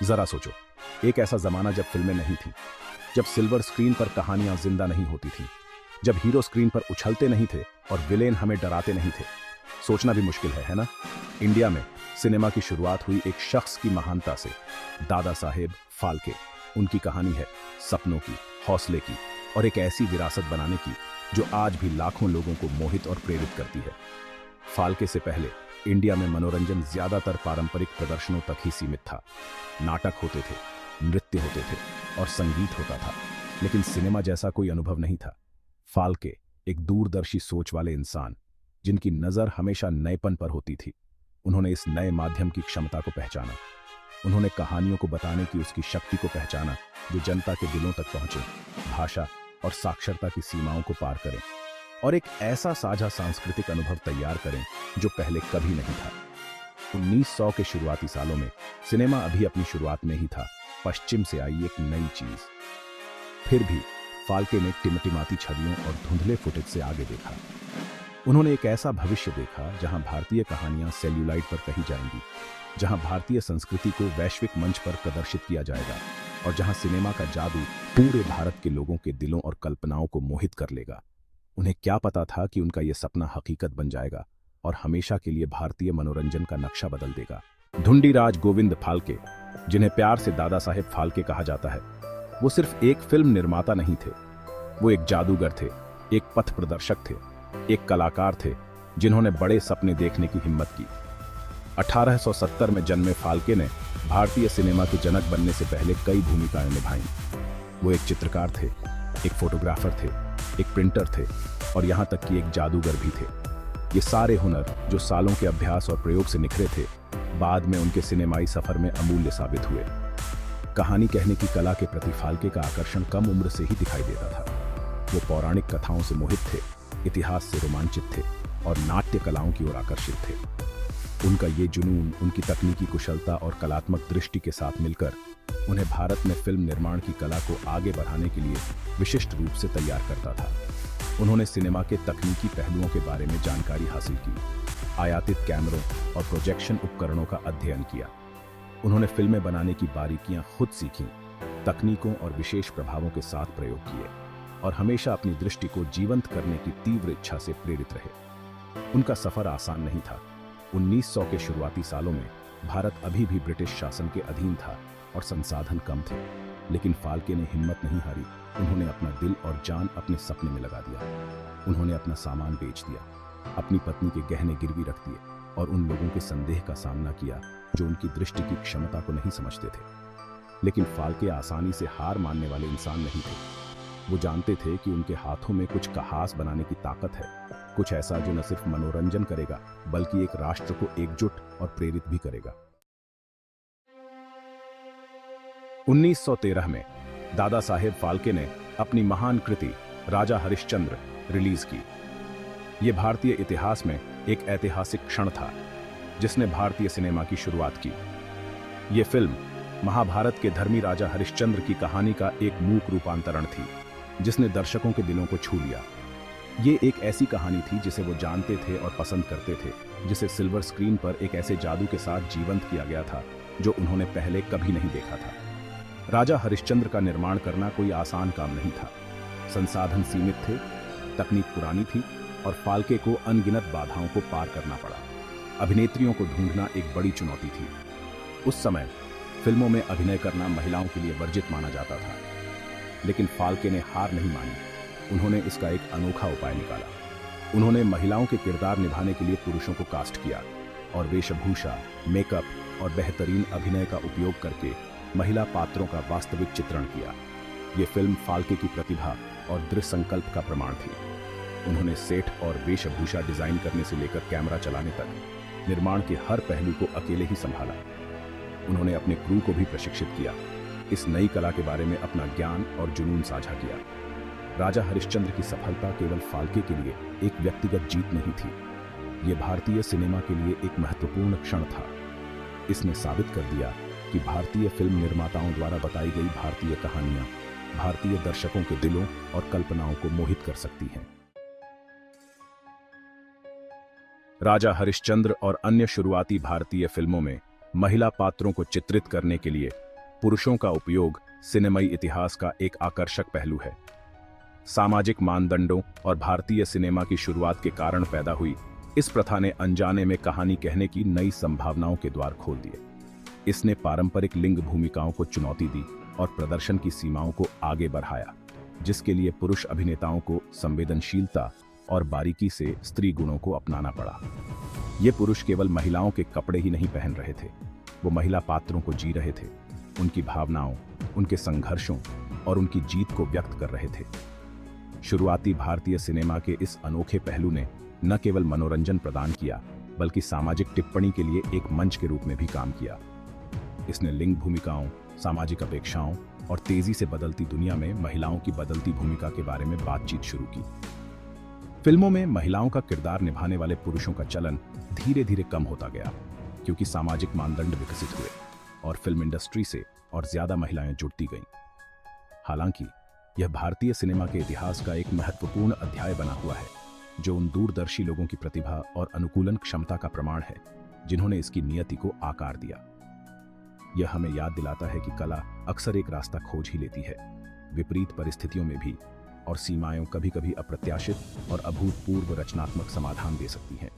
जरा सोचो, एक ऐसा जमाना जब फिल्में नहीं थी, जब सिल्वर स्क्रीन पर कहानियां जिंदा नहीं होती थी, जब हीरो स्क्रीन पर उछलते नहीं थे और विलेन हमें डराते नहीं थे। सोचना भी मुश्किल है ना? इंडिया में सिनेमा की शुरुआत हुई एक शख्स की महानता से, दादा साहेब फाल्के। उनकी कहानी है सपनों की, हौसले की और एक ऐसी विरासत बनाने की जो आज भी लाखों लोगों को मोहित और प्रेरित करती है। फाल्के से पहले इंडिया में मनोरंजन ज्यादातर पारंपरिक प्रदर्शनों तक ही सीमित था। नाटक होते थे, नृत्य होते थे और संगीत होता था, लेकिन सिनेमा जैसा कोई अनुभव नहीं था। फाल्के एक दूरदर्शी सोच वाले इंसान, जिनकी नजर हमेशा नएपन पर होती थी। उन्होंने इस नए माध्यम की क्षमता को पहचाना। उन्होंने कहानियों को बताने की उसकी शक्ति को पहचाना, जो जनता के दिलों तक पहुंचे, भाषा और साक्षरता की सीमाओं को पार करें और एक ऐसा साझा सांस्कृतिक अनुभव तैयार करें जो पहले कभी नहीं था। 1900 के शुरुआती सालों में सिनेमा अभी अपनी शुरुआत में ही था। पश्चिम से आई एक नई चीज। फिर भी फाल्के ने टिमटिमाती छवियों और धुंधले फुटेज से आगे देखा। उन्होंने एक ऐसा भविष्य देखा जहां भारतीय कहानियां सेल्यूलाइड पर कही जाएंगी, जहां भारतीय संस्कृति को वैश्विक मंच पर प्रदर्शित किया जाएगा और जहां सिनेमा का जादू पूरे भारत के लोगों के दिलों और कल्पनाओं को मोहित कर लेगा। उन्हें क्या पता था कि उनका यह सपना हकीकत बन जाएगा और हमेशा के लिए भारतीय मनोरंजन का नक्शा बदल देगा। धुंडीराज गोविंद फाल्के, जिन्हें प्यार से दादा साहेब फाल्के कहा जाता है, वो सिर्फ एक फिल्म निर्माता नहीं थे। वो एक जादूगर थे, एक पथ प्रदर्शक थे, एक कलाकार थे जिन्होंने बड़े सपने देखने की हिम्मत की। 1870 में जन्मे फाल्के ने भारतीय सिनेमा के जनक बनने से पहले कई भूमिकाएं निभाईं। वो एक चित्रकार थे, एक फोटोग्राफर थे, एक प्रिंटर थे और यहां तक कि एक जादूगर भी थे। ये सारे हुनर, जो सालों के अभ्यास और प्रयोग से निखरे थे, बाद में उनके सिनेमाई सफर में अमूल्य साबित हुए। कहानी कहने की कला के प्रति फाल्के का आकर्षण कम उम्र से ही दिखाई देता था। वो पौराणिक कथाओं से मोहित थे, इतिहास से रोमांचित थे और नाट्य कलाओं की ओर आकर्षित थे। उनका ये जुनून उनकी तकनीकी कुशलता और कलात्मक दृष्टि के साथ मिलकर उन्हें भारत में फिल्म निर्माण की कला को आगे बढ़ाने के लिए विशिष्ट रूप से तैयार करता था। उन्होंने सिनेमा के तकनीकी पहलुओं के बारे में जानकारी हासिल की, आयातित कैमरों और प्रोजेक्शन उपकरणों का अध्ययन किया। उन्होंने फिल्में बनाने की बारीकियां खुद सीखीं, तकनीकों और विशेष प्रभावों के साथ प्रयोग किए और हमेशा अपनी दृष्टि को जीवंत करने की तीव्र इच्छा से प्रेरित रहे। उनका सफर आसान नहीं था। 1900 के शुरुआती सालों में भारत अभी भी ब्रिटिश शासन के अधीन था और संसाधन कम थे, लेकिन फाल्के ने हिम्मत नहीं हारी। उन्होंने अपना दिल और जान अपने सपने में लगा दिया। उन्होंने अपना सामान बेच दिया, अपनी पत्नी के गहने गिरवी रख दिए और उन लोगों के संदेह का सामना किया जो उनकी दृष्टि की क्षमता को नहीं समझते थे। लेकिन फाल्के आसानी से हार मानने वाले इंसान नहीं थे। वो जानते थे कि उनके हाथों में कुछ खास बनाने की ताकत है, कुछ ऐसा जो न सिर्फ मनोरंजन करेगा बल्कि एक राष्ट्र को एकजुट और प्रेरित भी करेगा। 1913 में दादा साहेब फाल्के ने अपनी महान कृति राजा हरिश्चंद्र रिलीज की। यह भारतीय इतिहास में एक ऐतिहासिक क्षण था जिसने भारतीय सिनेमा की शुरुआत की। यह फिल्म महाभारत के धर्मी राजा हरिश्चंद्र की कहानी का एक मूक रूपांतरण थी, जिसने दर्शकों के दिलों को छू लिया। ये एक ऐसी कहानी थी जिसे वो जानते थे और पसंद करते थे, जिसे सिल्वर स्क्रीन पर एक ऐसे जादू के साथ जीवंत किया गया था जो उन्होंने पहले कभी नहीं देखा था। राजा हरिश्चंद्र का निर्माण करना कोई आसान काम नहीं था। संसाधन सीमित थे, तकनीक पुरानी थी और फाल्के को अनगिनत बाधाओं को पार करना पड़ा। अभिनेत्रियों को ढूंढना एक बड़ी चुनौती थी। उस समय फिल्मों में अभिनय करना महिलाओं के लिए वर्जित माना जाता था, लेकिन फाल्के ने हार नहीं मानी। उन्होंने इसका एक अनोखा उपाय निकाला। उन्होंने महिलाओं के किरदार निभाने के लिए पुरुषों को कास्ट किया और वेशभूषा, मेकअप और बेहतरीन अभिनय का उपयोग करके महिला पात्रों का वास्तविक चित्रण किया। ये फिल्म फाल्के की प्रतिभा और दृढ़ संकल्प का प्रमाण थी। उन्होंने सेट और वेशभूषा डिजाइन करने से लेकर कैमरा चलाने तक निर्माण के हर पहलू को अकेले ही संभाला। उन्होंने अपने क्रू को भी प्रशिक्षित किया, इस नई कला के बारे में अपना ज्ञान और जुनून साझा किया। राजा हरिश्चंद्र की सफलता केवल फाल्के के लिए एक व्यक्तिगत जीत नहीं थी, ये भारतीय सिनेमा के लिए एक महत्वपूर्ण क्षण था। इसने साबित कर दिया कि भारतीय फिल्म निर्माताओं द्वारा बताई गई भारतीय कहानियां भारतीय दर्शकों के दिलों और कल्पनाओं को मोहित कर सकती हैं। राजा हरिश्चंद्र और अन्य शुरुआती भारतीय फिल्मों में महिला पात्रों को चित्रित करने के लिए पुरुषों का उपयोग सिनेमाई इतिहास का एक आकर्षक पहलू है। सामाजिक मानदंडों और भारतीय सिनेमा की शुरुआत के कारण पैदा हुई इस प्रथा ने अनजाने में कहानी कहने की नई संभावनाओं के द्वार खोल दिए। इसने पारंपरिक लिंग भूमिकाओं को चुनौती दी और प्रदर्शन की सीमाओं को आगे बढ़ाया, जिसके लिए पुरुष अभिनेताओं को संवेदनशीलता और बारीकी से स्त्री गुणों को अपनाना पड़ा। ये पुरुष केवल महिलाओं के कपड़े ही नहीं पहन रहे थे, वो महिला पात्रों को जी रहे थे, उनकी भावनाओं, उनके संघर्षों और उनकी जीत को व्यक्त कर रहे थे। शुरुआती भारतीय सिनेमा के इस अनोखे पहलू ने न केवल मनोरंजन प्रदान किया, बल्कि सामाजिक टिप्पणी के लिए एक मंच के रूप में भी काम किया। इसने लिंग भूमिकाओं, सामाजिक अपेक्षाओं और तेजी से बदलती दुनिया में महिलाओं की बदलती भूमिका के बारे में बातचीत शुरू की। फिल्मों में महिलाओं का किरदार निभाने वाले पुरुषों का चलन धीरे धीरे कम होता गया, क्योंकि सामाजिक मानदंड विकसित हुए और फिल्म इंडस्ट्री से और ज्यादा महिलाएं जुड़ती गईं। हालांकि यह भारतीय सिनेमा के इतिहास का एक महत्वपूर्ण अध्याय बना हुआ है, जो उन दूरदर्शी लोगों की प्रतिभा और अनुकूलन क्षमता का प्रमाण है जिन्होंने इसकी नियति को आकार दिया। यह हमें याद दिलाता है कि कला अक्सर एक रास्ता खोज ही लेती है, विपरीत परिस्थितियों में भी, और सीमाएं कभी-कभी अप्रत्याशित और अभूतपूर्व रचनात्मक समाधान दे सकती हैं।